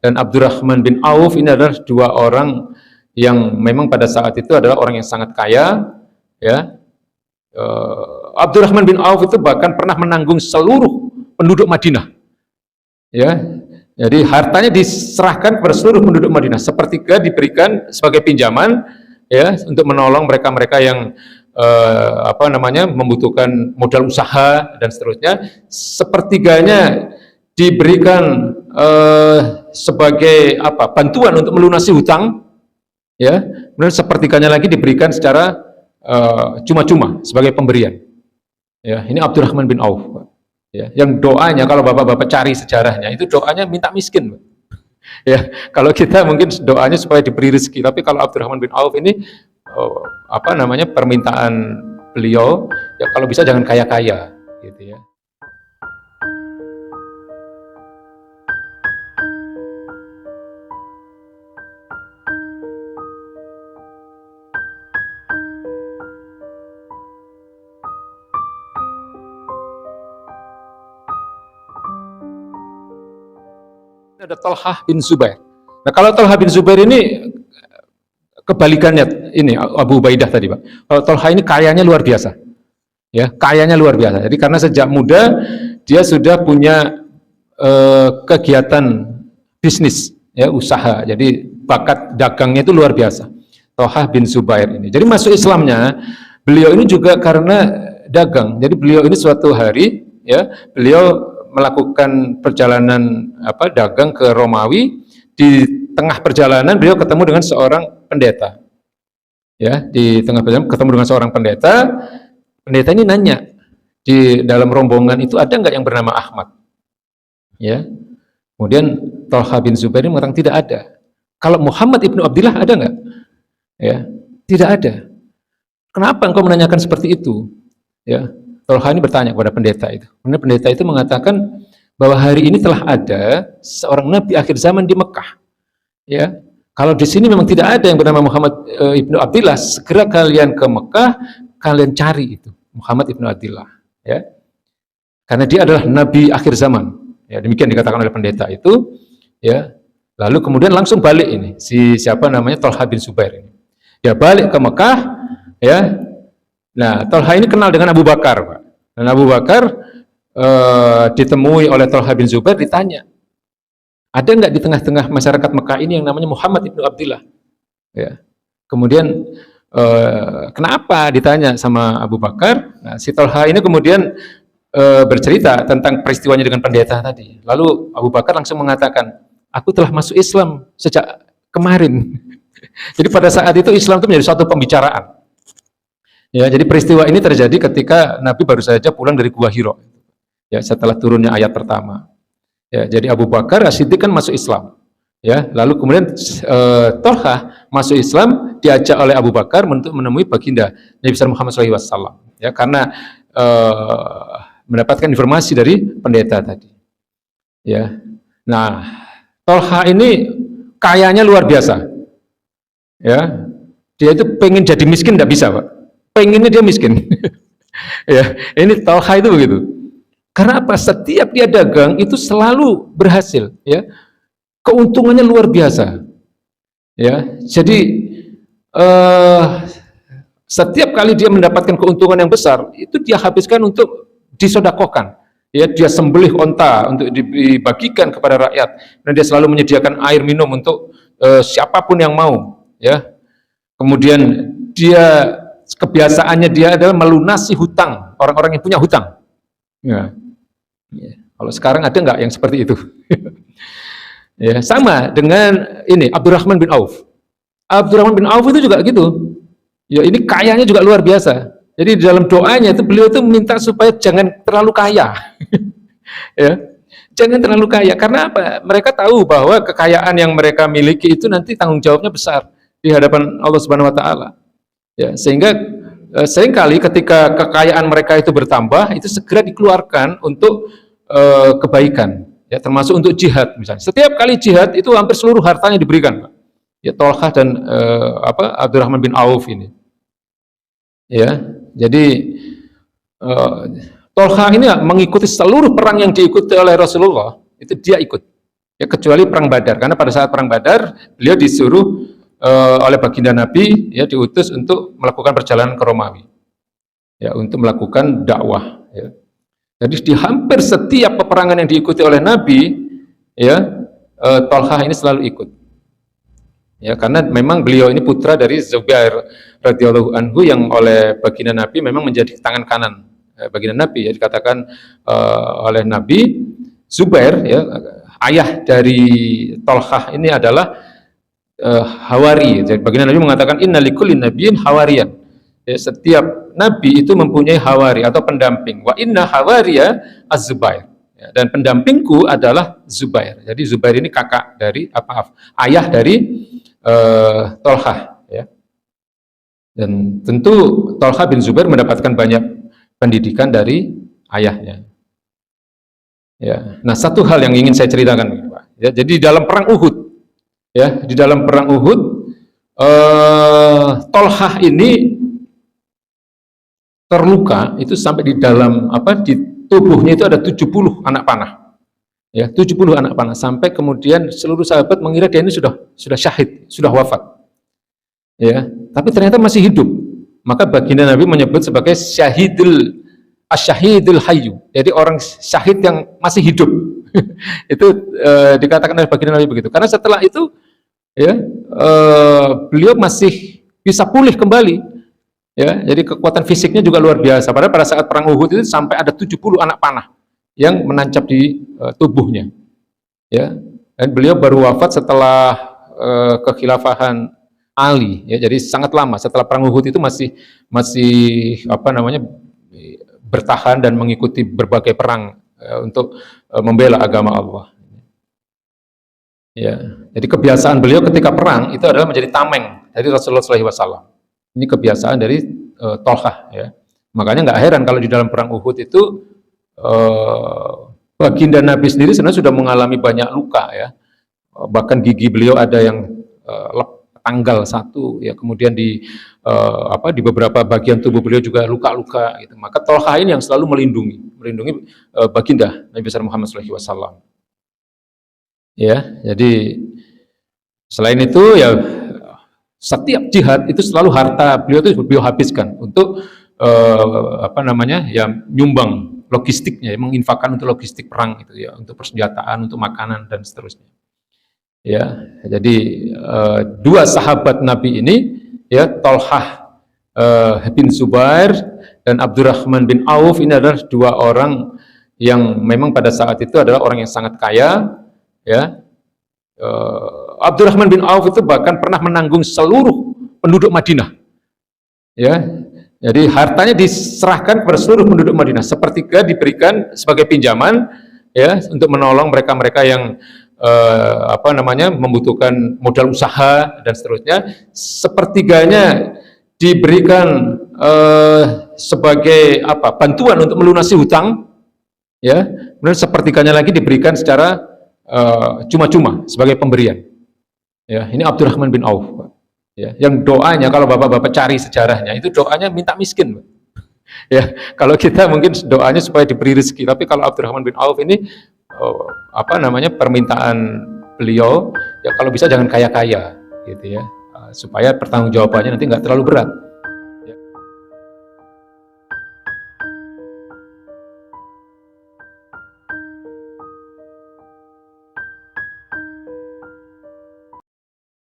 dan Abdurrahman bin Auf ini adalah dua orang yang memang pada saat itu adalah orang yang sangat kaya, ya. Abdurrahman bin Auf itu bahkan pernah menanggung seluruh penduduk Madinah, ya. Jadi hartanya diserahkan kepada seluruh penduduk Madinah, sepertiga diberikan sebagai pinjaman, ya, untuk menolong mereka-mereka yang membutuhkan modal usaha dan seterusnya. Sepertiganya diberikan sebagai bantuan untuk melunasi hutang, ya. Kemudian sepertiganya lagi diberikan secara cuma-cuma sebagai pemberian. Ya, ini Abdurrahman bin Auf. Ya, yang doanya kalau bapak-bapak cari sejarahnya itu doanya minta miskin. Ya, kalau kita mungkin doanya supaya diberi rezeki, tapi kalau Abdurrahman bin Auf ini permintaan beliau ya kalau bisa jangan kaya-kaya, gitu ya. Ada Thalhah bin Zubair. Nah, kalau Thalhah bin Zubair ini kebalikannya, ini Abu Ubaidah tadi, Pak. Kalau Thalhah ini kayanya luar biasa. Ya, kayanya luar biasa. Jadi karena sejak muda dia sudah punya kegiatan bisnis, ya, usaha. Jadi bakat dagangnya itu luar biasa. Thalhah bin Zubair ini. Jadi masuk Islamnya beliau ini juga karena dagang. Jadi beliau ini suatu hari, ya, beliau melakukan perjalanan dagang ke Romawi. Di tengah perjalanan beliau ketemu dengan seorang pendeta, ya. Di tengah perjalanan ketemu dengan seorang pendeta. Pendeta ini nanya, di dalam rombongan itu ada nggak yang bernama Ahmad, ya. Kemudian Thalhah bin Zubair ini mengatakan tidak ada. Kalau Muhammad ibnu Abdillah ada nggak? Ya, tidak ada. Kenapa engkau menanyakan seperti itu? Ya, Thalhah ini bertanya kepada pendeta itu. Kemudian pendeta itu mengatakan bahwa hari ini telah ada seorang nabi akhir zaman di Mekah. Ya, kalau di sini memang tidak ada yang bernama Muhammad ibnu Abdillah, segera kalian ke Mekah, kalian cari itu Muhammad ibnu Abdillah. Ya, karena dia adalah nabi akhir zaman. Ya, demikian dikatakan oleh pendeta itu. Ya, lalu kemudian langsung balik ini si siapa namanya Thalhah bin Zubair ini. Dia balik ke Mekah, ya. Nah, Thalhah ini kenal dengan Abu Bakar, Pak. Dan Abu Bakar ditemui oleh Thalhah bin Zubair, ditanya, ada nggak di tengah-tengah masyarakat Mekah ini yang namanya Muhammad ibnu Abdillah? Ya. Kemudian kenapa ditanya sama Abu Bakar? Nah, si Thalhah ini kemudian bercerita tentang peristiwanya dengan pendeta tadi. Lalu Abu Bakar langsung mengatakan, aku telah masuk Islam sejak kemarin. Jadi pada saat itu Islam itu menjadi suatu pembicaraan. Ya, jadi peristiwa ini terjadi ketika Nabi baru saja pulang dari Gua Hira. Ya, setelah turunnya ayat pertama. Ya, jadi Abu Bakar As-Siddiq kan masuk Islam. Ya, lalu kemudian Thalhah masuk Islam diajak oleh Abu Bakar untuk menemui baginda Nabi Muhammad SAW. Ya, karena mendapatkan informasi dari pendeta tadi. Ya, nah Thalhah ini kayanya luar biasa. Ya, dia itu pengen jadi miskin tidak bisa, Pak. Pengennya dia miskin. Ya, ini Thalhah itu begitu. Karena apa? Setiap dia dagang itu selalu berhasil, ya. Keuntungannya luar biasa. Ya, jadi setiap kali dia mendapatkan keuntungan yang besar, itu dia habiskan untuk disodakokan. Ya, dia sembelih onta untuk dibagikan kepada rakyat. Dan dia selalu menyediakan air minum untuk siapapun yang mau. Ya, kemudian dia kebiasaannya dia adalah melunasi hutang orang-orang yang punya hutang. Ya. Ya. Kalau sekarang ada nggak yang seperti itu? Ya, sama dengan ini Abdurrahman bin Auf. Abdurrahman bin Auf itu juga gitu. Ya, ini kayanya juga luar biasa. Jadi di dalam doanya itu beliau itu minta supaya jangan terlalu kaya. Ya, jangan terlalu kaya. Karena apa? Mereka tahu bahwa kekayaan yang mereka miliki itu nanti tanggung jawabnya besar di hadapan Allah Subhanahu wa taala. Ya, sehingga seringkali ketika kekayaan mereka itu bertambah, itu segera dikeluarkan untuk kebaikan, ya, termasuk untuk jihad misalnya. Setiap kali jihad itu hampir seluruh hartanya diberikan, Pak. Ya, Thalhah dan Abdurrahman bin Auf ini. Ya, jadi Thalhah ini mengikuti seluruh perang yang diikuti oleh Rasulullah, itu dia ikut. Ya, kecuali perang Badar, karena pada saat perang Badar beliau disuruh oleh baginda Nabi, ya, diutus untuk melakukan perjalanan ke Romawi, ya, untuk melakukan dakwah. Ya. Jadi di hampir setiap peperangan yang diikuti oleh Nabi, ya, Tolhah ini selalu ikut. Ya, karena memang beliau ini putra dari Zubair radhiyallahu anhu yang oleh baginda Nabi memang menjadi tangan kanan baginda Nabi, ya, dikatakan oleh Nabi Zubair, ya, ayah dari Tolhah ini adalah hawari. Jadi baginda Nabi mengatakan inna likulli nabiyyin hawariyan. Ya, setiap nabi itu mempunyai hawari atau pendamping. Wa inna hawariya az-Zubair. Ya, dan pendampingku adalah Zubair. Jadi Zubair ini kakak dari ayah dari Tolhah, ya. Dan tentu Tolhah bin Zubair mendapatkan banyak pendidikan dari ayahnya. Ya. Nah, satu hal yang ingin saya ceritakan, Pak. Ya, jadi dalam perang Uhud, ya, di dalam perang Uhud, Tolhah ini terluka itu sampai di dalam di tubuhnya itu ada 70 anak panah. Ya, 70 anak panah, sampai kemudian seluruh sahabat mengira dia ini sudah syahid, sudah wafat. Ya, tapi ternyata masih hidup. Maka baginda Nabi menyebut sebagai asyahidul hayyu. Jadi orang syahid yang masih hidup. Itu dikatakan oleh baginda Nabi begitu. Karena setelah itu, ya, beliau masih bisa pulih kembali. Ya, jadi kekuatan fisiknya juga luar biasa. Padahal pada saat perang Uhud itu sampai ada 70 anak panah yang menancap di tubuhnya. Ya, dan beliau baru wafat setelah kekhilafahan Ali, ya, jadi sangat lama setelah perang Uhud itu masih bertahan dan mengikuti berbagai perang untuk membela agama Allah. Ya, jadi kebiasaan beliau ketika perang itu adalah menjadi tameng dari Rasulullah SAW. Ini kebiasaan dari Tolhah, ya. Makanya nggak heran kalau di dalam perang Uhud itu baginda Nabi sendiri sebenarnya sudah mengalami banyak luka, ya. Bahkan gigi beliau ada yang tanggal satu, ya, kemudian di beberapa bagian tubuh beliau juga luka-luka, gitu. Maka Tolhah ini yang selalu melindungi baginda Nabi besar Muhammad SAW. Ya, jadi selain itu, ya, setiap jihad itu selalu harta beliau itu beliau habiskan untuk ya, nyumbang logistiknya, ya, menginfakkan untuk logistik perang itu, ya, untuk persenjataan, untuk makanan dan seterusnya. Ya, jadi dua sahabat Nabi ini, ya, Tolhah bin Zubair dan Abdurrahman bin Auf, ini adalah dua orang yang memang pada saat itu adalah orang yang sangat kaya, ya. Abdurrahman bin Auf itu bahkan pernah menanggung seluruh penduduk Madinah, ya. Jadi hartanya diserahkan kepada seluruh penduduk Madinah, sepertiga diberikan sebagai pinjaman, ya, untuk menolong mereka-mereka yang membutuhkan modal usaha dan seterusnya. Sepertiganya diberikan sebagai bantuan untuk melunasi hutang, ya. Kemudian sepertiganya lagi diberikan secara cuma-cuma sebagai pemberian. Ya, ini Abdurrahman bin Auf, ya, yang doanya kalau bapak-bapak cari sejarahnya itu doanya minta miskin. Ya, kalau kita mungkin doanya supaya diberi rezeki, tapi kalau Abdurrahman bin Auf ini permintaan beliau, ya, kalau bisa jangan kaya-kaya, gitu, ya, supaya pertanggungjawabannya nanti nggak terlalu berat.